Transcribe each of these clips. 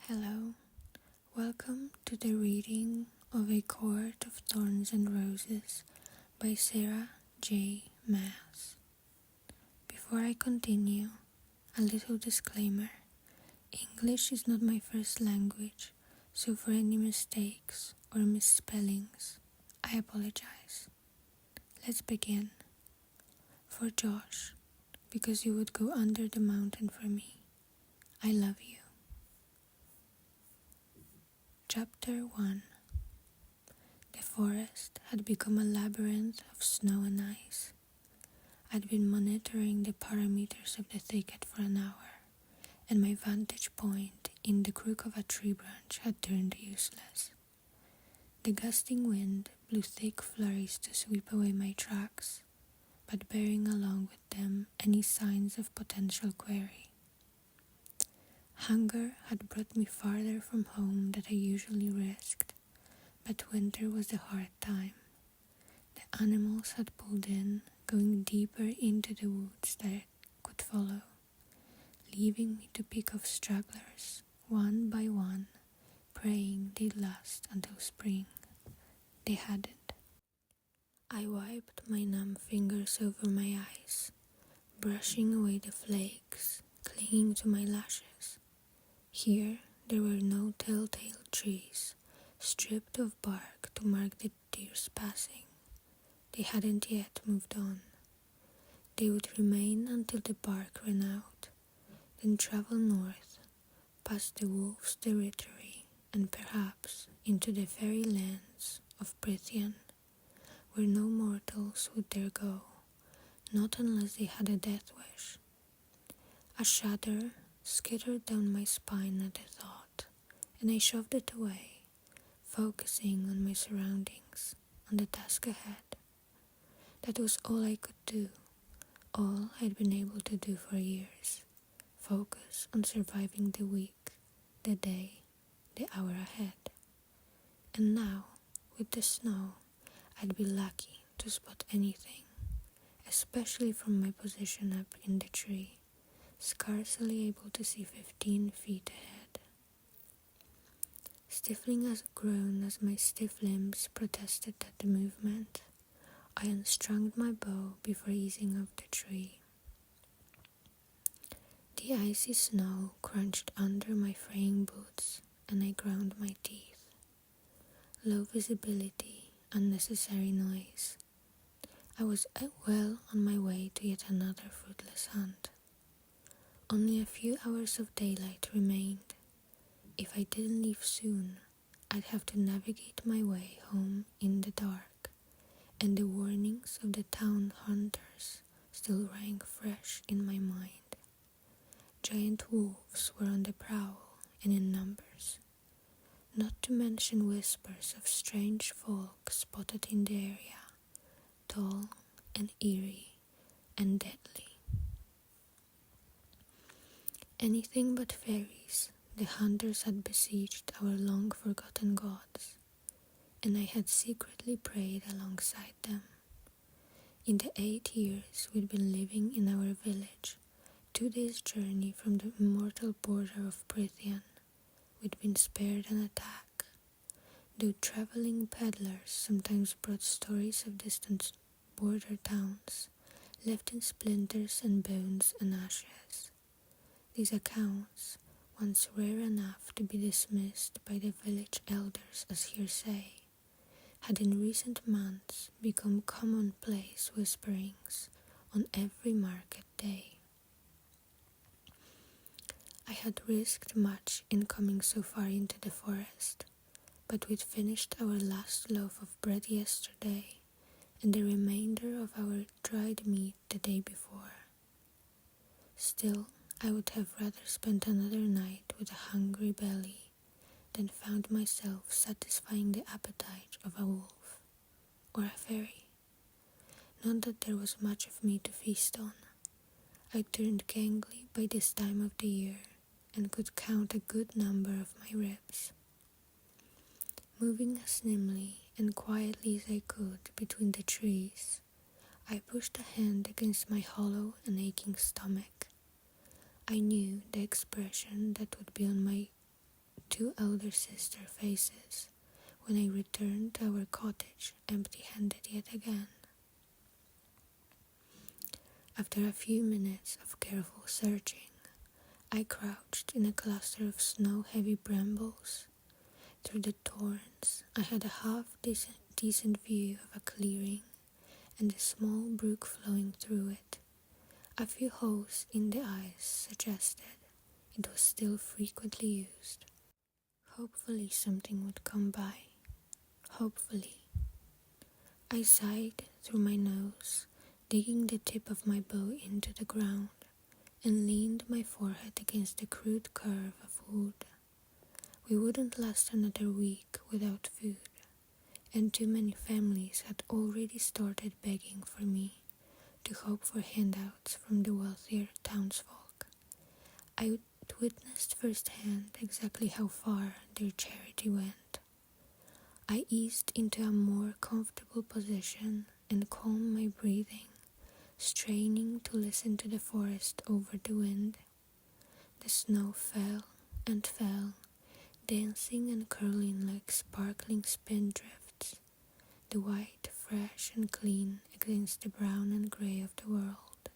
Hello, welcome to the reading of A Court of Thorns and Roses by Sarah J. Maas. Before I continue, a little disclaimer. English is not my first language, so for any mistakes or misspellings, I apologize. Let's begin. For Josh, because you would go under the mountain for me. I love you. Chapter 1. The forest had become a labyrinth of snow and ice. I'd been monitoring the parameters of the thicket for an hour, and my vantage point in the crook of a tree branch had turned useless. The gusting wind blew thick flurries to sweep away my tracks, but bearing along with them any signs of potential quarry. Hunger had brought me farther from home than I usually risked, but winter was a hard time. The animals had pulled in, going deeper into the woods that I could follow, leaving me to pick off stragglers, one by one, praying they'd last until spring. They hadn't. I wiped my numb fingers over my eyes, brushing away the flakes clinging to my lashes. Here there were no telltale trees, stripped of bark to mark the deer's passing. They hadn't yet moved on. They would remain until the bark ran out, then travel north, past the wolf's territory, and perhaps into the very lands of Prithian, where no mortals would dare go, not unless they had a death wish. A shudder skittered down my spine at the thought, and I shoved it away, focusing on my surroundings, on the task ahead. That was all I could do, all I'd been able to do for years, focus on surviving the week, the day, the hour ahead. And now, with the snow, I'd be lucky to spot anything, especially from my position up in the tree, scarcely able to see 15 feet ahead. Stifling as a groan as my stiff limbs protested at the movement, I unstrung my bow before easing off the tree. The icy snow crunched under my fraying boots, and I ground my teeth. Low visibility, unnecessary noise. I was well on my way to yet another fruitless hunt. Only a few hours of daylight remained. If I didn't leave soon, I'd have to navigate my way home in the dark, and the warnings of the town hunters still rang fresh in my mind. Giant wolves were on the prowl and in numbers, not to mention whispers of strange folk spotted in the area, tall and eerie and deadly. Anything but fairies, the hunters had besieged our long-forgotten gods, and I had secretly prayed alongside them. In the 8 years we'd been living in our village, 2 days' journey from the immortal border of Prithian, we'd been spared an attack, though traveling peddlers sometimes brought stories of distant border towns, left in splinters and bones and ashes. These accounts, once rare enough to be dismissed by the village elders as hearsay, had in recent months become commonplace whisperings on every market day. I had risked much in coming so far into the forest, but we'd finished our last loaf of bread yesterday and the remainder of our dried meat the day before. Still, I would have rather spent another night with a hungry belly than found myself satisfying the appetite of a wolf or a fairy. Not that there was much of me to feast on. I turned gangly by this time of the year and could count a good number of my ribs. Moving as nimbly and quietly as I could between the trees, I pushed a hand against my hollow and aching stomach. I knew the expression that would be on my two elder sister faces when I returned to our cottage empty-handed yet again. After a few minutes of careful searching, I crouched in a cluster of snow-heavy brambles. Through the thorns, I had a half-decent view of a clearing and a small brook flowing through it. A few holes in the ice suggested it was still frequently used. Hopefully something would come by. Hopefully. I sighed through my nose, digging the tip of my bow into the ground, and leaned my forehead against the crude curve of wood. We wouldn't last another week without food, and too many families had already started begging for me to hope for handouts from the wealthier townsfolk. I witnessed firsthand exactly how far their charity went. I eased into a more comfortable position and calmed my breathing, straining to listen to the forest over the wind. The snow fell and fell, dancing and curling like sparkling spindrifts, the white fresh and clean against the brown and grey of the world.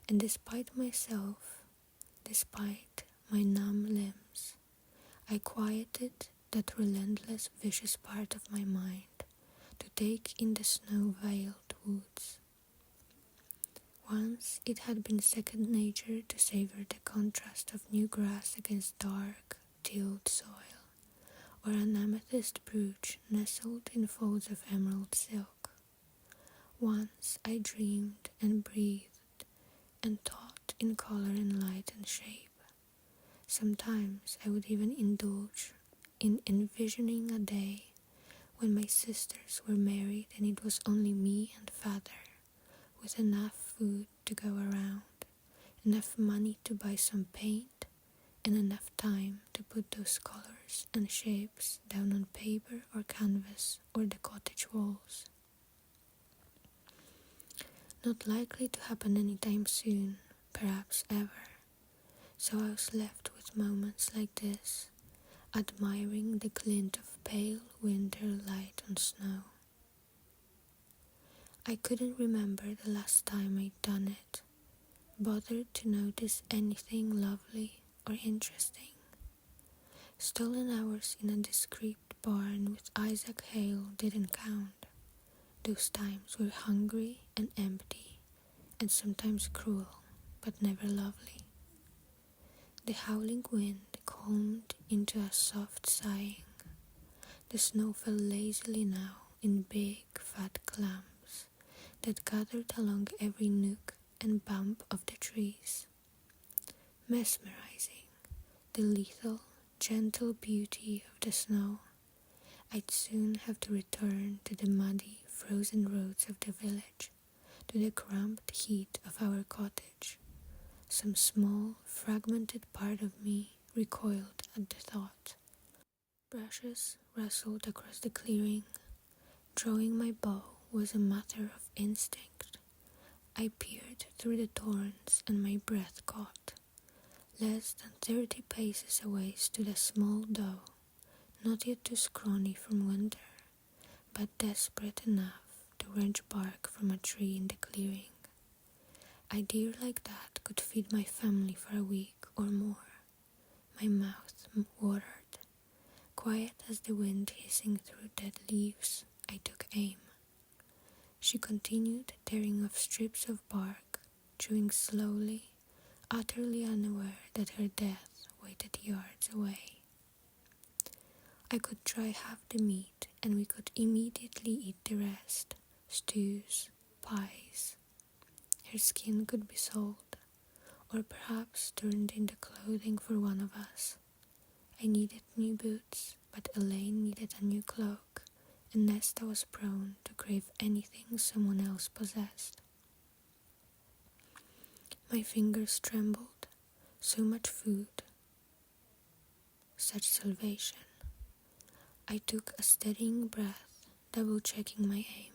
And despite myself, despite my numb limbs, I quieted that relentless vicious part of my mind to take in the snow-veiled woods. Once it had been second nature to savor the contrast of new grass against dark, tilled soil, or an amethyst brooch nestled in folds of emerald silk. Once I dreamed and breathed and thought in color and light and shape. Sometimes I would even indulge in envisioning a day when my sisters were married and it was only me and father, with enough food to go around, enough money to buy some paint, and enough time to put those colors and shapes down on paper or canvas or the cottage walls. Not likely to happen anytime soon, perhaps ever. So I was left with moments like this, admiring the glint of pale winter light on snow. I couldn't remember the last time I'd done it, bothered to notice anything lovely or interesting. Stolen hours in a discreet barn with Isaac Hale didn't count. Those times were hungry and empty, and sometimes cruel, but never lovely. The howling wind calmed into a soft sighing. The snow fell lazily now in big, fat clumps that gathered along every nook and bump of the trees. Mesmerizing, the lethal, gentle beauty of the snow. I'd soon have to return to the muddy, frozen roads of the village, to the cramped heat of our cottage. Some small, fragmented part of me recoiled at the thought. Brushes rustled across the clearing. Drawing my bow was a matter of instinct. I peered through the thorns and my breath caught. Less than 30 paces away stood a small doe, not yet too scrawny from winter, but desperate enough to wrench bark from a tree in the clearing. A deer like that could feed my family for a week or more. My mouth watered. Quiet as the wind hissing through dead leaves, I took aim. She continued tearing off strips of bark, chewing slowly, utterly unaware that her death waited yards away. I could try half the meat and we could immediately eat the rest. Stews, pies. Her skin could be sold, or perhaps turned into clothing for one of us. I needed new boots, but Elaine needed a new cloak, and Nesta was prone to crave anything someone else possessed. My fingers trembled. So much food. Such salvation. I took a steadying breath, double-checking my aim.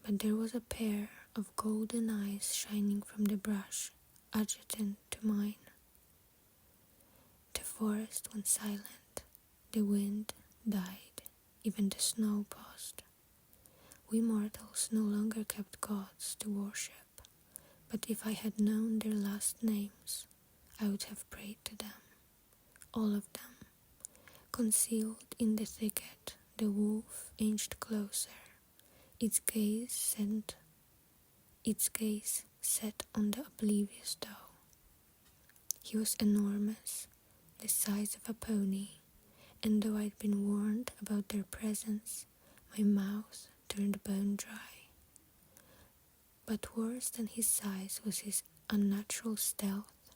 But there was a pair of golden eyes shining from the brush, adjacent to mine. The forest went silent, the wind died, even the snow paused. We mortals no longer kept gods to worship, but if I had known their last names, I would have prayed to them, all of them. Concealed in the thicket, the wolf inched closer, its gaze set on the oblivious doe. He was enormous, the size of a pony, and though I'd been warned about their presence, my mouth turned bone dry. But worse than his size was his unnatural stealth.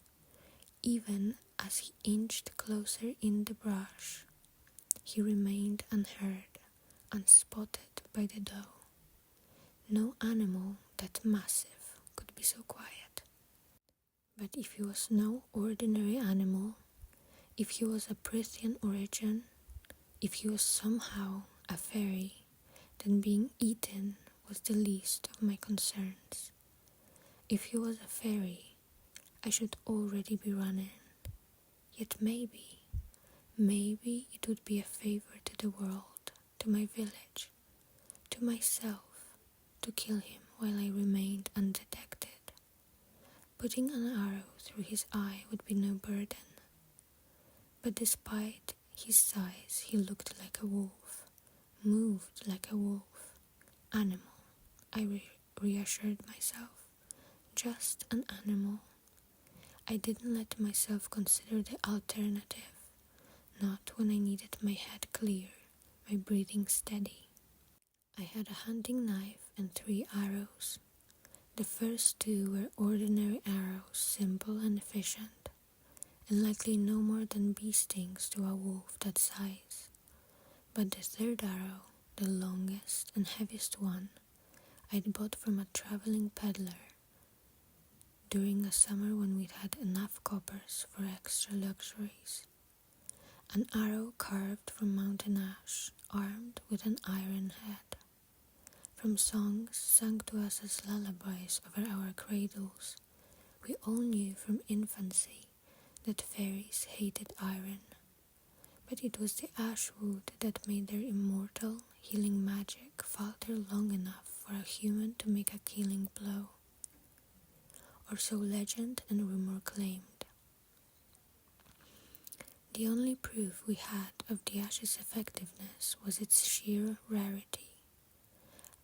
Even as he inched closer in the brush, he remained unheard, unspotted by the doe. No animal that massive could be so quiet. But if he was no ordinary animal, if he was of Prithian origin, if he was somehow a fairy, then being eaten was the least of my concerns. If he was a fairy, I should already be running. Yet maybe it would be a favor to the world, to my village, to myself, to kill him while I remained undetected. Putting an arrow through his eye would be no burden. But despite his size, he looked like a wolf, moved like a wolf, animal, I reassured myself. Just an animal. I didn't let myself consider the alternative, not when I needed my head clear, my breathing steady. I had a hunting knife and 3 arrows. The first 2 were ordinary arrows, simple and efficient, and likely no more than bee stings to a wolf that size. But the 3rd arrow, the longest and heaviest one, I'd bought from a traveling peddler during a summer when we'd had enough coppers for extra luxuries. An arrow carved from mountain ash, armed with an iron head. From songs sung to us as lullabies over our cradles, we all knew from infancy that fairies hated iron. But it was the ash wood that made their immortal, healing magic falter long enough for a human to make a killing blow. Or so legend and rumor claimed. The only proof we had of the ash's effectiveness was its sheer rarity.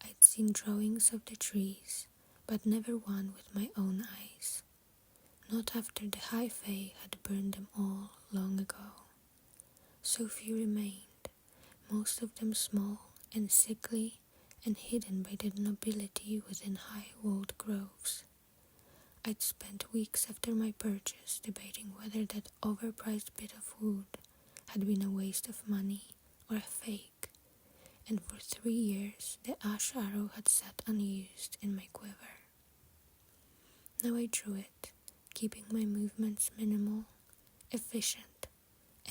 I'd seen drawings of the trees, but never one with my own eyes. Not after the High Fae had burned them all long ago. So few remained, most of them small and sickly and hidden by the nobility within high-walled groves. I'd spent weeks after my purchase debating whether that overpriced bit of wood had been a waste of money or a fake, and for 3 years the ash arrow had sat unused in my quiver. Now I drew it, keeping my movements minimal, efficient,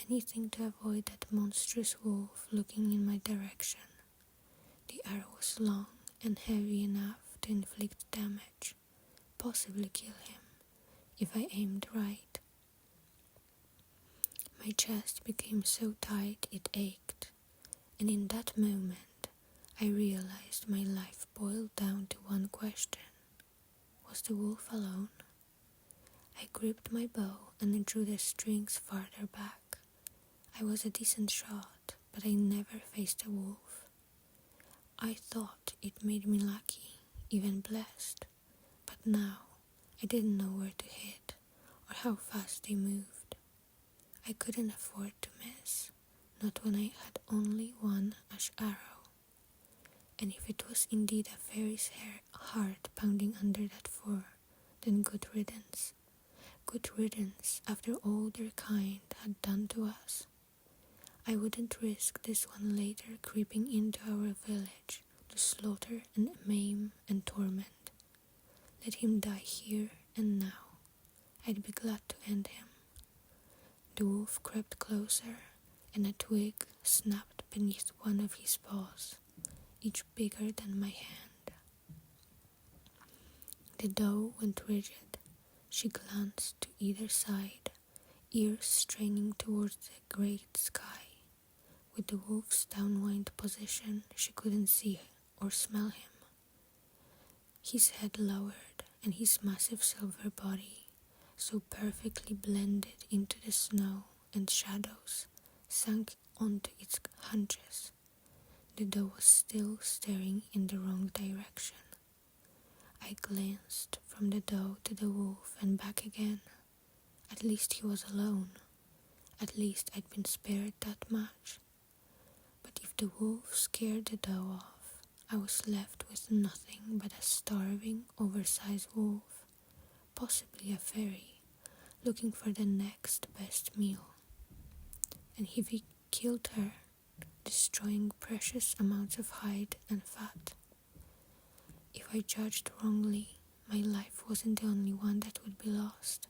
anything to avoid that monstrous wolf looking in my direction. The arrow was long and heavy enough to inflict damage, possibly kill him, if I aimed right. My chest became so tight it ached, and in that moment I realized my life boiled down to one question. Was the wolf alone? I gripped my bow and drew the strings farther back. I was a decent shot, but I never faced a wolf. I thought it made me lucky, even blessed, but now I didn't know where to hit or how fast they moved. I couldn't afford to miss, not when I had only one ash arrow. And if it was indeed a fairy's heart pounding under that fur, then good riddance. Good riddance after all their kind had done to us. I wouldn't risk this one later creeping into our village to slaughter and maim and torment. Let him die here and now. I'd be glad to end him. The wolf crept closer, and a twig snapped beneath one of his paws, each bigger than my hand. The doe went rigid. She glanced to either side, ears straining towards the great sky. With the wolf's downwind position, she couldn't see or smell him. His head lowered, and his massive silver body, so perfectly blended into the snow and shadows, sank onto its haunches. The doe was still staring in the wrong direction. I glanced from the doe to the wolf and back again. At least he was alone. At least I'd been spared that much. But if the wolf scared the doe off, I was left with nothing but a starving, oversized wolf, possibly a fairy, looking for the next best meal. And if he killed her, destroying precious amounts of hide and fat. If I judged wrongly, my life wasn't the only one that would be lost,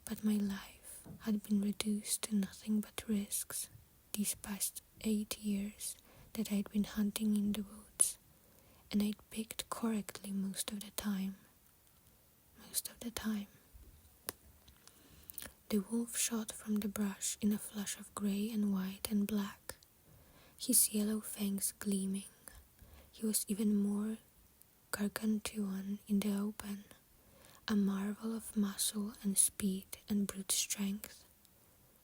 but my life had been reduced to nothing but risks these past 8 years that I'd been hunting in the woods, and I'd picked correctly most of the time. The wolf shot from the brush in a flush of grey and white and black, his yellow fangs gleaming. He was even more gargantuan in the open, a marvel of muscle and speed and brute strength.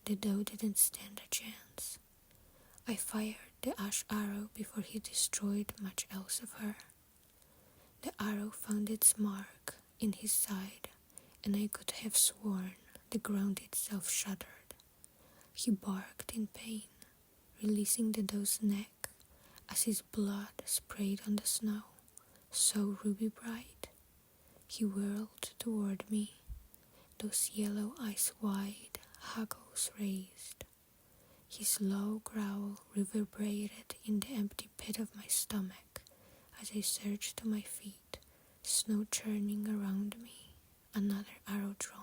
The doe didn't stand a chance. I fired the ash arrow before he destroyed much else of her. The arrow found its mark in his side, and I could have sworn the ground itself shuddered. He barked in pain, releasing the doe's neck as his blood sprayed on the snow, so ruby bright. He whirled toward me, those yellow eyes wide, hackles raised. His low growl reverberated in the empty pit of my stomach as I surged to my feet, snow churning around me, another arrow drawn.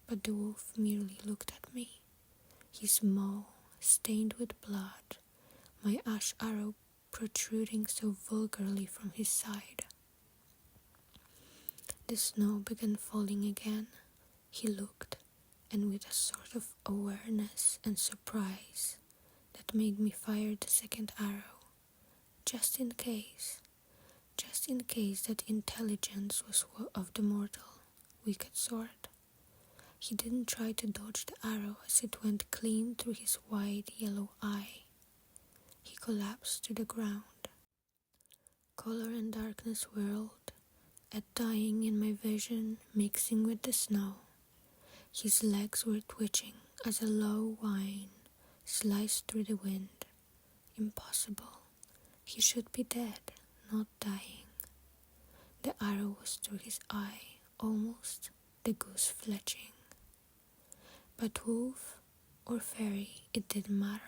But the wolf merely looked at me, his maw stained with blood, my ash arrow protruding so vulgarly from his side. The snow began falling again. He looked, and with a sort of awareness and surprise that made me fire the second arrow, just in case that intelligence was of the mortal, wicked sort. He didn't try to dodge the arrow as it went clean through his wide yellow eye. He collapsed to the ground. Color and darkness whirled, at dying in my vision, mixing with the snow. His legs were twitching as a low whine sliced through the wind. Impossible. He should be dead, not dying. The arrow was through his eye, almost, the goose fletching. But wolf or fairy, it didn't matter.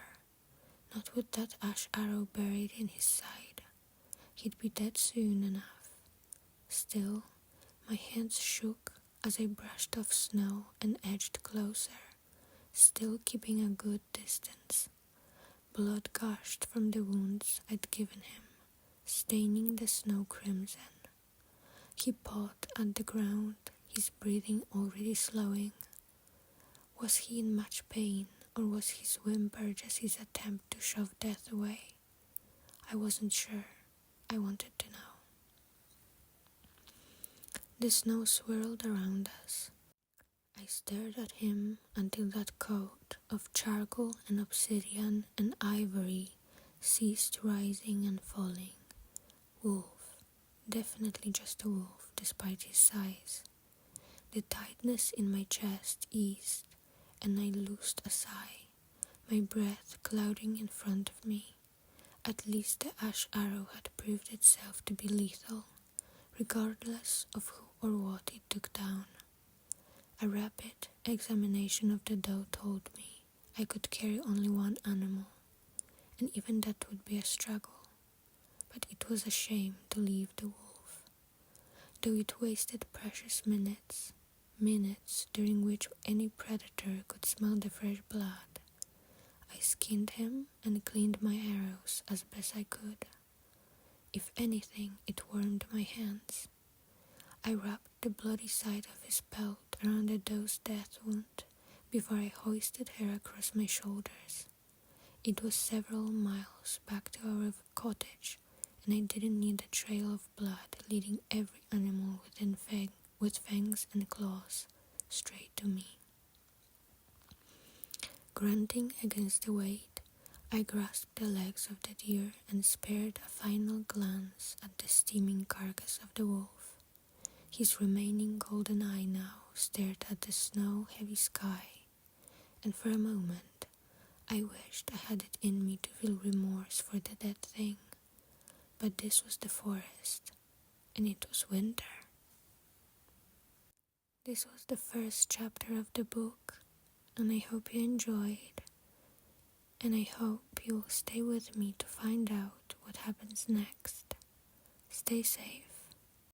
Not with that ash arrow buried in his side. He'd be dead soon enough. Still, my hands shook as I brushed off snow and edged closer, still keeping a good distance. Blood gushed from the wounds I'd given him, staining the snow crimson. He pawed at the ground, his breathing already slowing. Was he in much pain, or was his whimper just his attempt to shove death away? I wasn't sure. I wanted to know. The snow swirled around us. I stared at him until that coat of charcoal and obsidian and ivory ceased rising and falling. Wolf. Definitely just a wolf, despite his size. The tightness in my chest eased, and I loosed a sigh, my breath clouding in front of me. At least the ash arrow had proved itself to be lethal, regardless of who or what it took down. A rapid examination of the doe told me I could carry only one animal, and even that would be a struggle. But it was a shame to leave the wolf, though it wasted precious minutes during which any predator could smell the fresh blood. I skinned him and cleaned my arrows as best I could. If anything, it warmed my hands. I wrapped the bloody side of his pelt around the doe's death wound, before I hoisted her across my shoulders. It was several miles back to our cottage, and I didn't need a trail of blood leading every animal with fangs and claws straight to me. Grunting against the weight, I grasped the legs of the deer and spared a final glance at the steaming carcass of the wolf. His remaining golden eye now stared at the snow-heavy sky, and for a moment I wished I had it in me to feel remorse for the dead thing. But this was the forest, and it was winter. This was the first chapter of the book, and I hope you enjoyed, and I hope you will stay with me to find out what happens next. Stay safe.